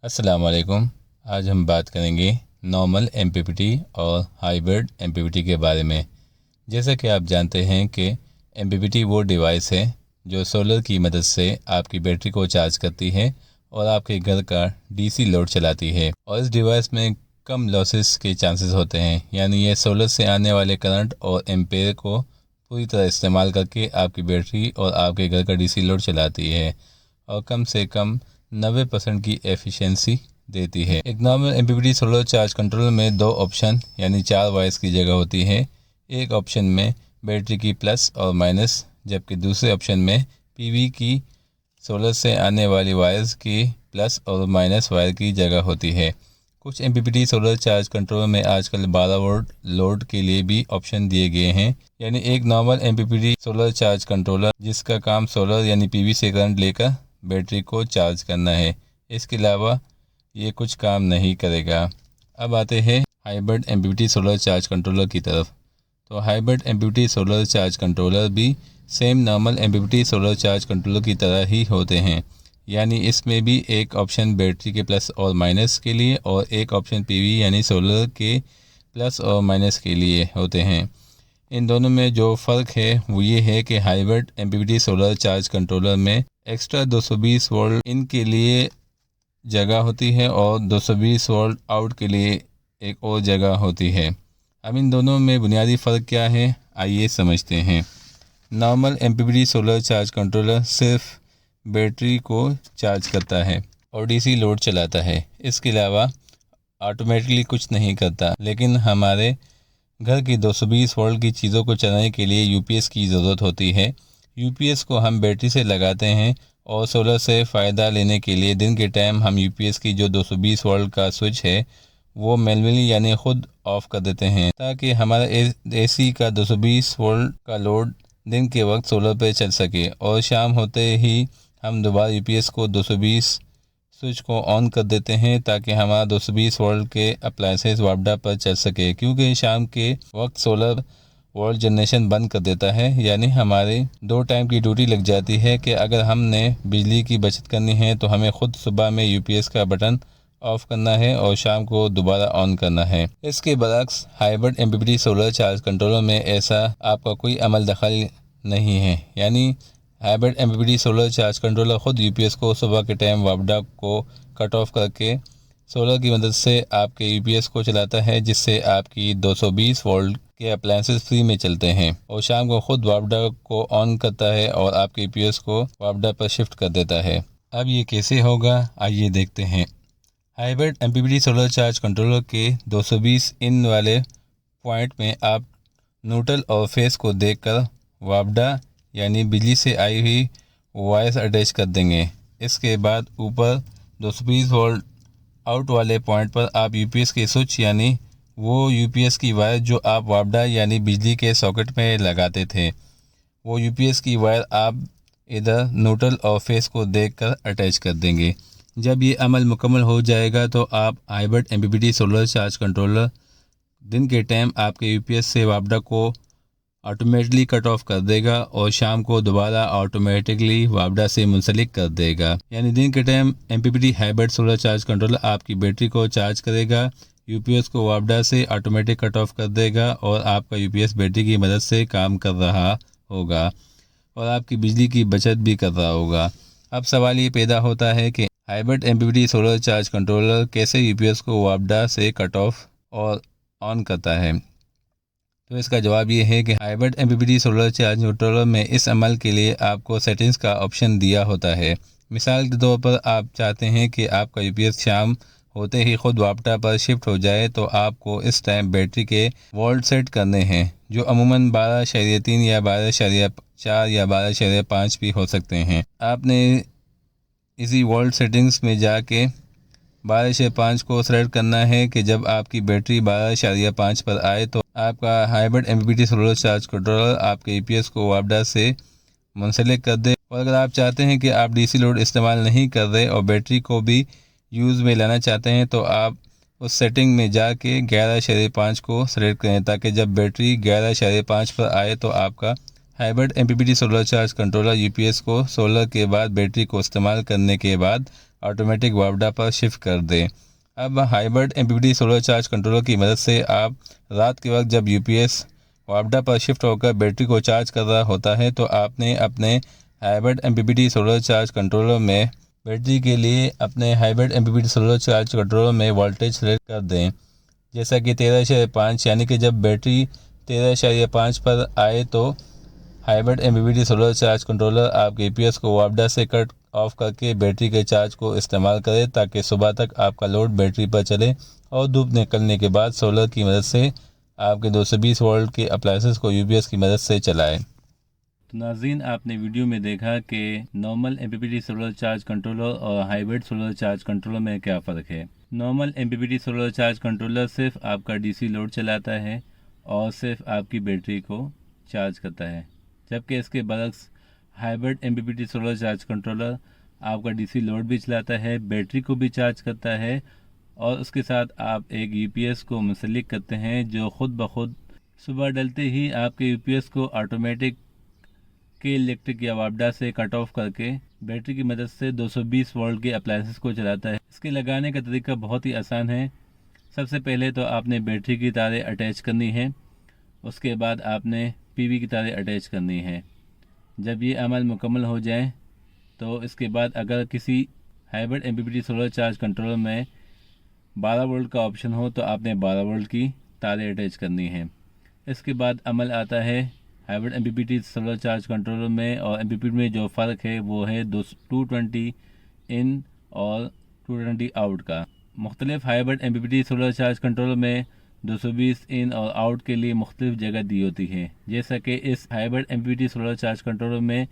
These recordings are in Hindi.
अस्सलाम वालेकुम। आज हम बात करेंगे नॉर्मल एमपीपीटी और हाइब्रिड एमपीपीटी के बारे में। जैसा कि आप जानते हैं कि एमपीपीटी वो डिवाइस है जो सोलर की मदद से आपकी बैटरी को चार्ज करती है और आपके घर का डीसी लोड चलाती है। और इस डिवाइस में कम लॉसेस के चांसेस होते हैं, यानी ये सोलर से आने वाले करंट और एम्पेयर को पूरी तरह इस्तेमाल करके आपकी बैटरी और आपके घर का डीसी लोड चलाती है और कम से कम 90% की एफिशिएंसी देती है। एक normal MPPT solar charge controller में दो ऑप्शन यानी 4 वायर्स की जगह होती है। एक ऑप्शन में बैटरी की प्लस और माइनस, जबकि दूसरे ऑप्शन में पीवी की सोलर से आने वाली वायर्स की प्लस और माइनस वायर की जगह होती है। कुछ एमपीपीटी सोलर चार्ज कंट्रोलर में आजकल 12 वोल्ट लोड के लिए भी ऑप्शन दिए गए हैं। यानी एक normal MPPT solar charge controller जिसका काम सोलर यानी पीवी से करंट लेकर बैटरी को चार्ज करना है, इसके अलावा ये कुछ काम नहीं करेगा। अब आते हैं hybrid MPPT solar charge controller की तरफ। तो hybrid MPPT solar charge controller भी same normal MPPT solar charge controller की तरह ही होते हैं, यानी इसमें भी एक ऑप्शन बैटरी के प्लस और माइनस के लिए और एक ऑप्शन पीवी यानी सोलर के प्लस और माइनस के लिए होते हैं। इन दोनों में जो फ़र्क है वो ये है कि hybrid MPPT solar charge controller में एक्स्ट्रा 220 वोल्ट इन के लिए जगह होती है और 220 वोल्ट आउट के लिए एक और जगह होती है। अब इन दोनों में बुनियादी फ़र्क क्या है, आइए समझते हैं। Normal MPPT solar charge controller सिर्फ बैटरी को चार्ज करता है और डीसी लोड चलाता है, इसके अलावा ऑटोमेटिकली कुछ नहीं करता। लेकिन हमारे घर की 220 वोल्ट की चीज़ों को चलाने के लिए यूपीएस की ज़रूरत होती है। यूपीएस को हम बैटरी से लगाते हैं और सोलर से फ़ायदा लेने के लिए दिन के टाइम हम यूपीएस की जो 220 वोल्ट का स्विच है वो मैनुअली यानी ख़ुद ऑफ़ कर देते हैं, ताकि हमारा एसी का 220 वोल्ट का लोड दिन के वक्त सोलर पे चल सके और शाम होते ही हम दोबारा यूपीएस को 220 स्विच को ऑन कर देते हैं ताकि हमारा 220 वोल्ट के अप्लायंसेस वापडा पर चल सके, क्योंकि शाम के वक्त सोलर वोल्ट जनरेशन बंद कर देता है। यानी हमारे 2 टाइम की ड्यूटी लग जाती है कि अगर हमने बिजली की बचत करनी है तो हमें ख़ुद सुबह में यूपीएस का बटन ऑफ़ करना है और शाम को दोबारा ऑन करना है। इसके बरक्स hybrid MPPT solar charge controller में ऐसा आपका कोई अमल दखल नहीं है, यानी hybrid MPPT solar charge controller ख़ुद यूपीएस को सुबह के टाइम वापडा को कट ऑफ करके सोलर की मदद से आपके यूपीएस को चलाता है, जिससे आपकी 220 वोल्ट के अप्लायंसेस फ्री में चलते हैं और शाम को खुद वापडा को ऑन करता है और आपके यूपीएस को वापडा पर शिफ्ट कर देता है। अब ये कैसे होगा, आइए देखते हैं। Hybrid MPPT solar charge controller के 220 इन वाले पॉइंट में आप न्यूट्रल और फेस को देखकर वापडा यानी बिजली से आई हुई वायर्स अटैच कर देंगे। इसके बाद ऊपर 220 वोल्ट आउट वाले पॉइंट पर आप यूपीएस के स्विच यानी वो यूपीएस की वायर जो आप वापडा यानी बिजली के सॉकेट में लगाते थे, वो यूपीएस की वायर आप इधर न्यूट्रल और फेस को देखकर अटैच कर देंगे। जब ये अमल मुकम्मल हो जाएगा तो आप hybrid MPPT solar charge controller दिन के टाइम आपके यूपीएस से वापडा को ऑटोमेटिकली कट ऑफ कर देगा और शाम को दोबारा ऑटोमेटिकली वापडा से मुंसलिक कर देगा। यानी दिन के time MPPT hybrid solar charge controller आपकी बैटरी को चार्ज करेगा, यूपीएस को वापडा से ऑटोमेटिक कट ऑफ कर देगा और आपका यूपीएस बैटरी की मदद से काम कर रहा होगा और आपकी बिजली की बचत भी कर रहा होगा। अब सवाल ये पैदा होता है कि hybrid MPPT solar charge controller कैसे यूपीएस को वापडा से कट ऑफ और ऑन करता है। तो इसका जवाब ये है कि hybrid MPPT solar charge controller में इस अमल के लिए आपको सेटिंग्स का ऑप्शन दिया होता है। मिसाल के तौर पर आप चाहते हैं कि आपका यूपीएस शाम होते ही खुद वापडा पर शिफ्ट हो जाए, तो आपको इस टाइम बैटरी के वोल्ट सेट करने हैं, जो अमूमन 12.3 या 12.4 या 12.5 भी हो सकते हैं। आपने इसी वोल्ट सेटिंग्स में जाके 12.5 को सेलेक्ट करना है कि जब आपकी बैटरी 12.5 पर आए तो आपका hybrid MPPT solar charge controller आपके यूपीएस को वापडा से मुंसलिक कर दे। और अगर आप चाहते हैं कि आप डीसी लोड इस्तेमाल नहीं कर रहे और बैटरी को भी यूज़ में लाना चाहते हैं, तो आप उस सेटिंग में जाके 11.5 को सेलेक्ट करें, ताकि जब बैटरी 11.5 पर आए तो आपका hybrid MPPT solar charge controller UPS को सोलर के बाद बैटरी को इस्तेमाल करने के बाद ऑटोमेटिक वापडा पर शिफ्ट कर दें। अब hybrid MPPT solar charge controller की मदद से आप रात के वक्त जब यूपीएस वापडा पर शिफ्ट होकर बैटरी को चार्ज कर रहा होता है तो आपने अपने hybrid MPPT solar charge controller में बैटरी के लिए अपने hybrid MPPT solar charge controller में वोल्टेज सेलेक्ट कर दें, जैसा कि 13.5, यानी कि जब बैटरी 13.5 पर आए तो hybrid MPPT solar charge controller आपके यूपीएस को वापडा से कट ऑफ करके बैटरी के चार्ज को इस्तेमाल करें ताकि सुबह तक आपका लोड बैटरी पर चले और धूप निकलने के बाद सोलर की मदद से आपके 220 वोल्ट के अप्लायंसेस को यूपीएस की मदद से चलाएं। तो नाज़रीन, आपने वीडियो में देखा कि normal MPPT solar charge controller और हाइब्रिड सोलर चार्ज कंट्रोलर में क्या फ़र्क है। Normal MPPT solar charge controller सिर्फ आपका डीसी लोड चलाता है और सिर्फ आपकी बैटरी को चार्ज करता है, जबकि इसके बरक्स hybrid MPPT solar charge controller आपका डीसी लोड भी चलाता है, बैटरी को भी चार्ज करता है और उसके साथ आप एक यूपीएस को मुंसलिक करते हैं जो ख़ुद ब खुद सुबह डलते ही आपके यूपीएस को ऑटोमेटिक के इलेक्ट्रिक या वापडा से कट ऑफ करके बैटरी की मदद से 220 वोल्ट के अप्लायंसेस को चलाता है। इसके लगाने का तरीका बहुत ही आसान है। सबसे पहले तो आपने बैटरी की तारें अटैच करनी है, उसके बाद आपने पीवी की तारें अटैच करनी है। जब ये अमल मुकम्मल हो जाए तो इसके बाद अगर किसी hybrid MPPT solar charge controller में 12 वोल्ट का ऑप्शन हो तो आपने 12 वोल्ट की तारें अटैच करनी है। इसके बाद अमल आता है hybrid MPPT solar charge controller में और एमपीपीटी में जो फ़र्क है वो है 220 इन और 220 आउट का। मुख्तलिफ hybrid MPPT solar charge controller में 220 इन और आउट के लिए मुख्तलिफ जगह दी होती है, जैसा कि इस hybrid MPPT solar charge controller में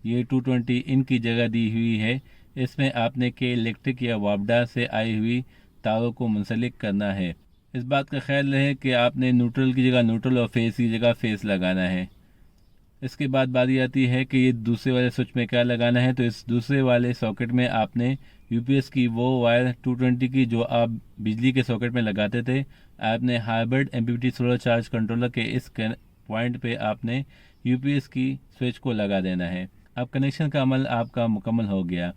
ये 220 इन की जगह दी हुई है। इसमें आपने के इलेक्ट्रिक या वापडा से आई हुई तारों को मुंसलिक करना है। इस बात का ख्याल रहे कि आपने न्यूट्रल की जगह न्यूट्रल और फेस की जगह फेस लगाना है। इसके बाद बारी आती है कि ये दूसरे वाले स्विच में क्या लगाना है। तो इस दूसरे वाले सॉकेट में आपने यूपीएस की वो वायर 220 की जो आप बिजली के सॉकेट में लगाते थे, आपने hybrid MPPT solar charge controller के इस पॉइंट पे आपने यूपीएस की स्विच को लगा देना है। अब कनेक्शन का अमल आपका मुकम्मल हो गया।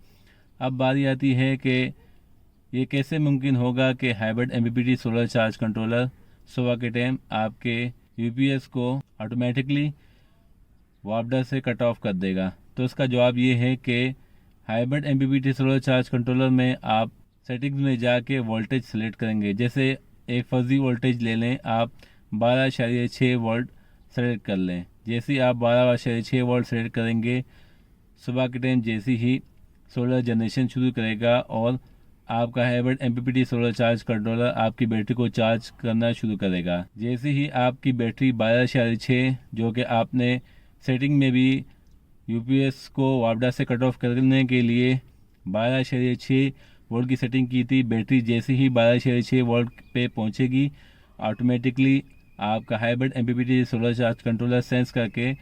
अब बारी आती है कि ये कैसे मुमकिन होगा कि hybrid MPPT solar charge controller सुबह के टाइम आपके यूपीएस को ऑटोमेटिकली वापडा से कट ऑफ कर देगा। तो इसका जवाब ये है कि hybrid MPPT solar charge controller में आप सेटिंग्स में जाके वोल्टेज सेलेक्ट करेंगे। जैसे एक फर्जी वोल्टेज ले लें, आप 12.6 वोल्ट सेलेक्ट कर लें। जैसे ही आप 12.6 वोल्ट सेलेक्ट करेंगे, सुबह के टाइम जैसे ही सोलर जनरेशन शुरू करेगा और आपका hybrid MPPT solar charge controller आपकी बैटरी को चार्ज करना शुरू करेगा। जैसे ही आपकी बैटरी 12.6 जो कि आपने सेटिंग में भी यूपीएस को वापडा से कट ऑफ करने के लिए 12.6 वोल्ट की सेटिंग की थी, बैटरी जैसे ही 12.6 वोल्ट पे पहुंचेगी ऑटोमेटिकली आपका hybrid MPPT solar charge controller sense करके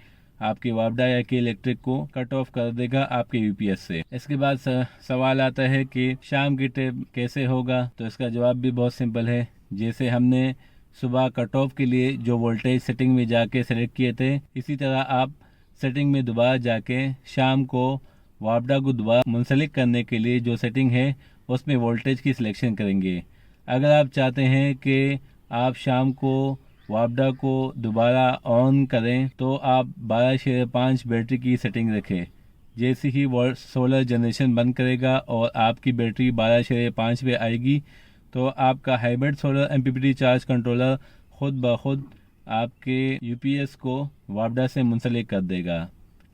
आपके वापडा या के इलेक्ट्रिक को कट ऑफ कर देगा आपके यूपीएस से। इसके बाद सवाल आता है कि शाम की टाइम कैसे होगा। तो इसका जवाब भी बहुत सिंपल है। जैसे हमने सुबह कट ऑफ के लिए जो वोल्टेज सेटिंग में जाके सेलेक्ट किए थे, इसी तरह आप सेटिंग में दोबारा जाके शाम को वापडा को दोबारा मुंसलिक करने के लिए जो सेटिंग है उसमें वोल्टेज की सिलेक्शन करेंगे। अगर आप चाहते हैं कि आप शाम को वापडा को दोबारा ऑन करें तो आप 12.5 बैटरी की सेटिंग रखें। जैसे ही सोलर जनरेशन बंद करेगा और आपकी बैटरी 12.5 पे आएगी तो आपका hybrid solar MPPT charge controller खुद ब खुद आपके यूपीएस को वापडा से मुंसलिक कर देगा।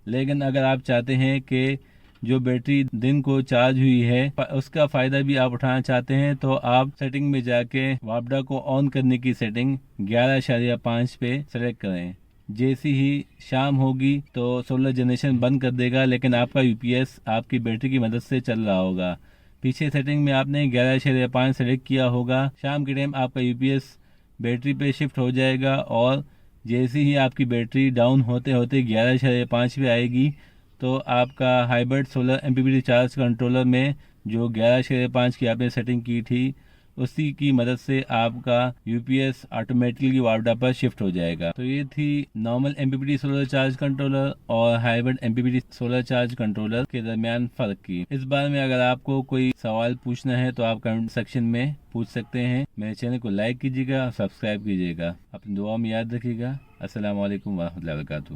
लेकिन अगर आप चाहते हैं कि जो बैटरी दिन को चार्ज हुई है उसका फ़ायदा भी आप उठाना चाहते हैं तो आप सेटिंग में जाके वापडा को ऑन करने की सेटिंग 11.5 पे सेलेक्ट करें। जैसी ही शाम होगी तो सोलर जनरेशन बंद कर देगा, लेकिन आपका यूपीएस आपकी बैटरी की मदद से चल रहा होगा। पीछे सेटिंग में आपने 11.5 सेलेक्ट किया होगा। शाम के टाइम आपका यूपीएस बैटरी पे शिफ्ट हो जाएगा और जैसे ही आपकी बैटरी डाउन होते होते 11.5 पे आएगी तो आपका hybrid solar MPPT charge controller में जो 11.5 की आपने सेटिंग की थी उसी की मदद से आपका यूपीएस ऑटोमेटिकली वापडा पर शिफ्ट हो जाएगा। तो ये थी normal MPPT solar charge controller और hybrid MPPT solar charge controller के दरमियान फर्क की। इस बारे में अगर आपको कोई सवाल पूछना है तो आप कमेंट सेक्शन में पूछ सकते हैं। मेरे चैनल को लाइक कीजिएगा और सब्सक्राइब कीजिएगा। अपनी दुआ में याद रखिएगा। अस्सलाम वालेकुम वरहमतुल्लाहि वबरकातुहू।